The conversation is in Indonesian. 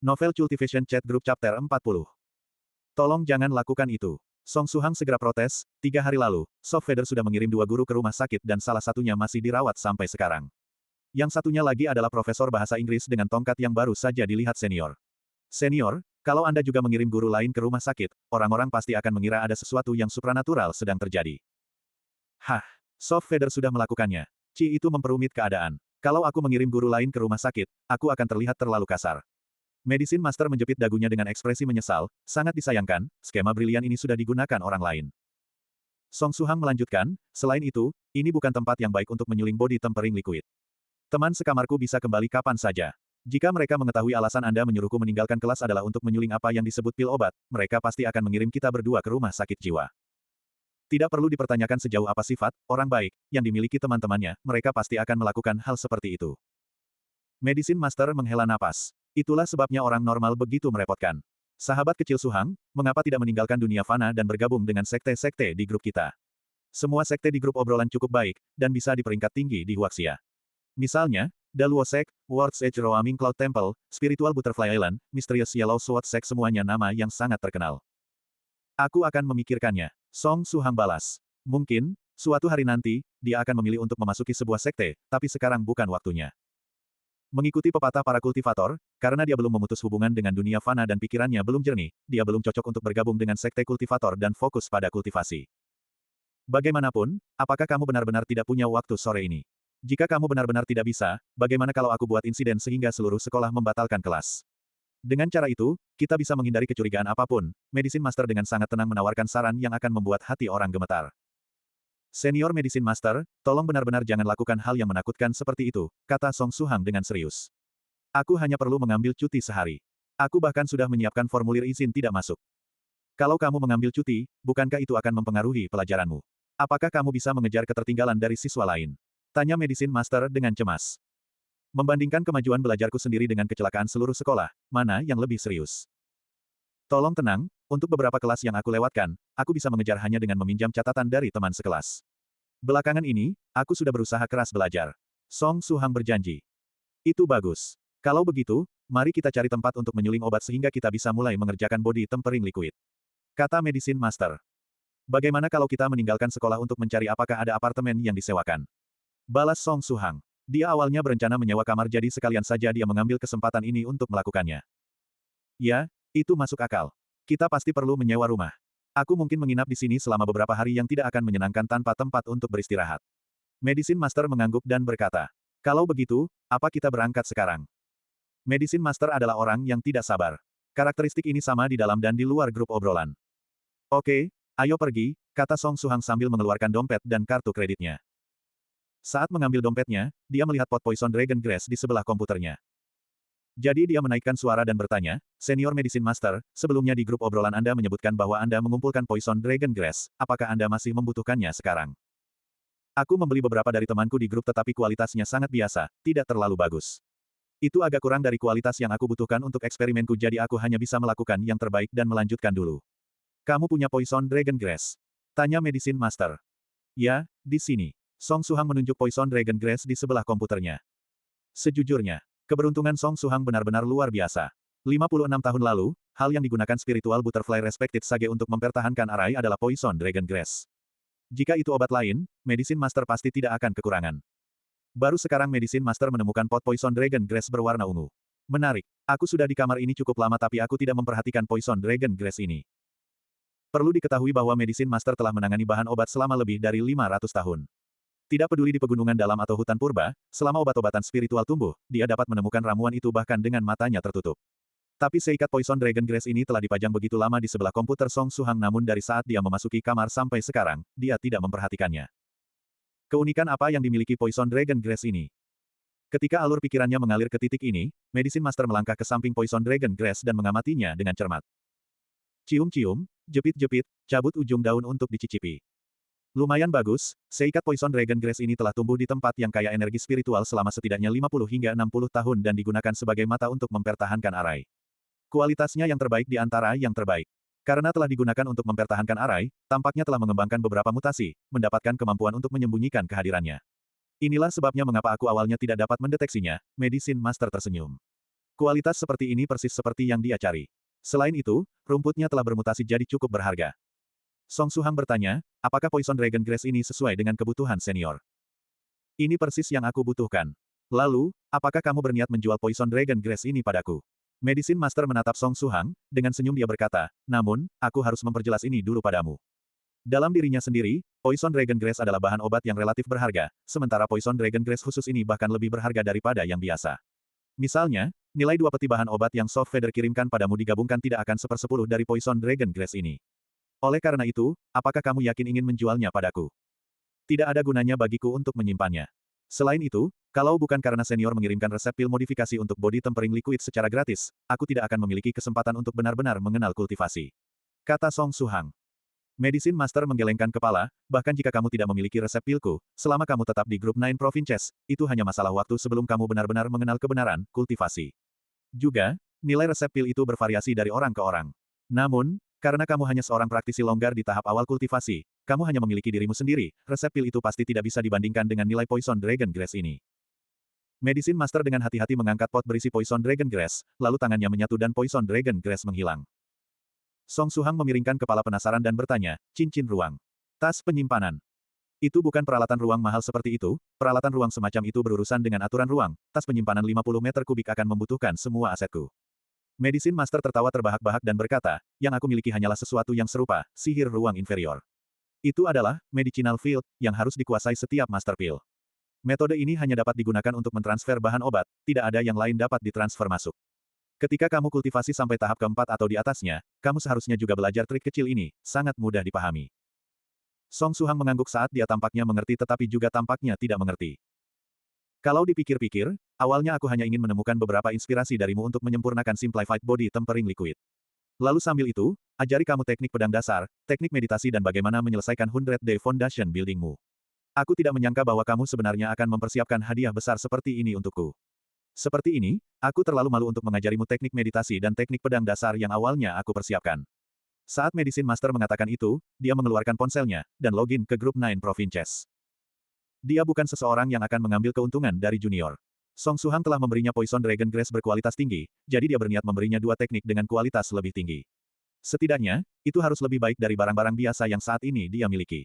Novel Cultivation Chat Group Chapter 40. Tolong jangan lakukan itu. Song Suhang segera protes, 3 hari lalu, Soft Feather sudah mengirim 2 guru ke rumah sakit dan salah satunya masih dirawat sampai sekarang. Yang satunya lagi adalah profesor bahasa Inggris dengan tongkat yang baru saja dilihat senior. Senior, kalau Anda juga mengirim guru lain ke rumah sakit, orang-orang pasti akan mengira ada sesuatu yang supranatural sedang terjadi. Hah, Soft Feather sudah melakukannya. Ci itu memperumit keadaan. Kalau aku mengirim guru lain ke rumah sakit, aku akan terlihat terlalu kasar. Medicine Master menjepit dagunya dengan ekspresi menyesal, sangat disayangkan, skema brilian ini sudah digunakan orang lain. Song Suhang melanjutkan, selain itu, ini bukan tempat yang baik untuk menyuling body tempering liquid. Teman sekamarku bisa kembali kapan saja. Jika mereka mengetahui alasan Anda menyuruhku meninggalkan kelas adalah untuk menyuling apa yang disebut pil obat, mereka pasti akan mengirim kita berdua ke rumah sakit jiwa. Tidak perlu dipertanyakan sejauh apa sifat orang baik yang dimiliki teman-temannya, mereka pasti akan melakukan hal seperti itu. Medicine Master menghela napas. Itulah sebabnya orang normal begitu merepotkan. Sahabat kecil Suhang, mengapa tidak meninggalkan dunia fana dan bergabung dengan sekte-sekte di grup kita? Semua sekte di grup obrolan cukup baik, dan bisa di peringkat tinggi di Huaxia. Misalnya, Daluo Sect, World's Edge Roaming Cloud Temple, Spiritual Butterfly Island, Mysterious Yellow Sword Sect semuanya nama yang sangat terkenal. Aku akan memikirkannya. Song Suhang balas. Mungkin, suatu hari nanti, dia akan memilih untuk memasuki sebuah sekte, tapi sekarang bukan waktunya. Mengikuti pepatah para kultivator, karena dia belum memutus hubungan dengan dunia fana dan pikirannya belum jernih, dia belum cocok untuk bergabung dengan sekte kultivator dan fokus pada kultivasi. Bagaimanapun, apakah kamu benar-benar tidak punya waktu sore ini? Jika kamu benar-benar tidak bisa, bagaimana kalau aku buat insiden sehingga seluruh sekolah membatalkan kelas? Dengan cara itu, kita bisa menghindari kecurigaan apapun. Medicine Master dengan sangat tenang menawarkan saran yang akan membuat hati orang gemetar. Senior Medicine Master, tolong benar-benar jangan lakukan hal yang menakutkan seperti itu, kata Song Suhang dengan serius. Aku hanya perlu mengambil cuti sehari. Aku bahkan sudah menyiapkan formulir izin tidak masuk. Kalau kamu mengambil cuti, bukankah itu akan mempengaruhi pelajaranmu? Apakah kamu bisa mengejar ketertinggalan dari siswa lain? Tanya Medicine Master dengan cemas. Membandingkan kemajuan belajarku sendiri dengan kecelakaan seluruh sekolah, mana yang lebih serius? Tolong tenang, untuk beberapa kelas yang aku lewatkan, aku bisa mengejar hanya dengan meminjam catatan dari teman sekelas. Belakangan ini, aku sudah berusaha keras belajar. Song Suhang berjanji. Itu bagus. Kalau begitu, mari kita cari tempat untuk menyuling obat sehingga kita bisa mulai mengerjakan body tempering liquid. Kata Medicine Master. Bagaimana kalau kita meninggalkan sekolah untuk mencari apakah ada apartemen yang disewakan? Balas Song Suhang. Dia awalnya berencana menyewa kamar jadi sekalian saja dia mengambil kesempatan ini untuk melakukannya. Ya, itu masuk akal. Kita pasti perlu menyewa rumah. Aku mungkin menginap di sini selama beberapa hari yang tidak akan menyenangkan tanpa tempat untuk beristirahat. Medicine Master mengangguk dan berkata, kalau begitu, apa kita berangkat sekarang? Medicine Master adalah orang yang tidak sabar. Karakteristik ini sama di dalam dan di luar grup obrolan. Oke, ayo pergi, kata Song Suhang sambil mengeluarkan dompet dan kartu kreditnya. Saat mengambil dompetnya, dia melihat pot Poison Dragon Grass di sebelah komputernya. Jadi dia menaikkan suara dan bertanya, Senior Medicine Master, sebelumnya di grup obrolan Anda menyebutkan bahwa Anda mengumpulkan Poison Dragon Grass, apakah Anda masih membutuhkannya sekarang? Aku membeli beberapa dari temanku di grup tetapi kualitasnya sangat biasa, tidak terlalu bagus. Itu agak kurang dari kualitas yang aku butuhkan untuk eksperimenku jadi aku hanya bisa melakukan yang terbaik dan melanjutkan dulu. Kamu punya Poison Dragon Grass? Tanya Medicine Master. Ya, di sini. Song Suhang menunjuk Poison Dragon Grass di sebelah komputernya. Sejujurnya, keberuntungan Song Suhang benar-benar luar biasa. 56 tahun lalu, hal yang digunakan Spiritual Butterfly Respected Sage untuk mempertahankan arai adalah Poison Dragon Grass. Jika itu obat lain, Medicine Master pasti tidak akan kekurangan. Baru sekarang Medicine Master menemukan pot Poison Dragon Grass berwarna ungu. Menarik, aku sudah di kamar ini cukup lama tapi aku tidak memperhatikan Poison Dragon Grass ini. Perlu diketahui bahwa Medicine Master telah menangani bahan obat selama lebih dari 500 tahun. Tidak peduli di pegunungan dalam atau hutan purba, selama obat-obatan spiritual tumbuh, dia dapat menemukan ramuan itu bahkan dengan matanya tertutup. Tapi seikat Poison Dragon Grass ini telah dipajang begitu lama di sebelah komputer Song Suhang namun dari saat dia memasuki kamar sampai sekarang, dia tidak memperhatikannya. Keunikan apa yang dimiliki Poison Dragon Grass ini? Ketika alur pikirannya mengalir ke titik ini, Medicine Master melangkah ke samping Poison Dragon Grass dan mengamatinya dengan cermat. Cium-cium, jepit-jepit, cabut ujung daun untuk dicicipi. Lumayan bagus, seikat Poison Dragon Grass ini telah tumbuh di tempat yang kaya energi spiritual selama setidaknya 50 hingga 60 tahun dan digunakan sebagai mata untuk mempertahankan arai. Kualitasnya yang terbaik di antara yang terbaik. Karena telah digunakan untuk mempertahankan arai, tampaknya telah mengembangkan beberapa mutasi, mendapatkan kemampuan untuk menyembunyikan kehadirannya. Inilah sebabnya mengapa aku awalnya tidak dapat mendeteksinya, Medicine Master tersenyum. Kualitas seperti ini persis seperti yang dia cari. Selain itu, rumputnya telah bermutasi jadi cukup berharga. Song Suhang bertanya, apakah Poison Dragon Grass ini sesuai dengan kebutuhan senior? Ini persis yang aku butuhkan. Lalu, apakah kamu berniat menjual Poison Dragon Grass ini padaku? Medicine Master menatap Song Suhang, dengan senyum dia berkata, namun, aku harus memperjelas ini dulu padamu. Dalam dirinya sendiri, Poison Dragon Grass adalah bahan obat yang relatif berharga, sementara Poison Dragon Grass khusus ini bahkan lebih berharga daripada yang biasa. Misalnya, nilai 2 peti bahan obat yang Soft Feather kirimkan padamu digabungkan tidak akan 1/10 dari Poison Dragon Grass ini. Oleh karena itu, apakah kamu yakin ingin menjualnya padaku? Tidak ada gunanya bagiku untuk menyimpannya. Selain itu, kalau bukan karena senior mengirimkan resep pil modifikasi untuk body tempering liquid secara gratis, aku tidak akan memiliki kesempatan untuk benar-benar mengenal kultivasi. Kata Song Suhang. Medicine Master menggelengkan kepala, bahkan jika kamu tidak memiliki resep pilku, selama kamu tetap di grup 9 Provinces, itu hanya masalah waktu sebelum kamu benar-benar mengenal kebenaran kultivasi. Juga, nilai resep pil itu bervariasi dari orang ke orang. Namun, karena kamu hanya seorang praktisi longgar di tahap awal kultivasi, kamu hanya memiliki dirimu sendiri, resep pil itu pasti tidak bisa dibandingkan dengan nilai Poison Dragon Grass ini. Medicine Master dengan hati-hati mengangkat pot berisi Poison Dragon Grass, lalu tangannya menyatu dan Poison Dragon Grass menghilang. Song Suhang memiringkan kepala penasaran dan bertanya, cincin ruang. Tas penyimpanan. Itu bukan peralatan ruang mahal seperti itu, peralatan ruang semacam itu berurusan dengan aturan ruang, tas penyimpanan 50 meter kubik akan membutuhkan semua asetku. Medicine Master tertawa terbahak-bahak dan berkata, yang aku miliki hanyalah sesuatu yang serupa, sihir ruang inferior. Itu adalah, medicinal field, yang harus dikuasai setiap Master Pill. Metode ini hanya dapat digunakan untuk mentransfer bahan obat, tidak ada yang lain dapat ditransfer masuk. Ketika kamu kultivasi sampai tahap keempat atau di atasnya, kamu seharusnya juga belajar trik kecil ini, sangat mudah dipahami. Song Suhang mengangguk saat dia tampaknya mengerti tetapi juga tampaknya tidak mengerti. Kalau dipikir-pikir, awalnya aku hanya ingin menemukan beberapa inspirasi darimu untuk menyempurnakan Simplified Body Tempering Liquid. Lalu sambil itu, ajari kamu teknik pedang dasar, teknik meditasi dan bagaimana menyelesaikan 100 Day Foundation Buildingmu. Aku tidak menyangka bahwa kamu sebenarnya akan mempersiapkan hadiah besar seperti ini untukku. Seperti ini, aku terlalu malu untuk mengajarimu teknik meditasi dan teknik pedang dasar yang awalnya aku persiapkan. Saat Medicine Master mengatakan itu, dia mengeluarkan ponselnya, dan login ke grup 9 Provinces. Dia bukan seseorang yang akan mengambil keuntungan dari junior. Song Suhang telah memberinya Poison Dragon Grass berkualitas tinggi, jadi dia berniat memberinya 2 teknik dengan kualitas lebih tinggi. Setidaknya, itu harus lebih baik dari barang-barang biasa yang saat ini dia miliki.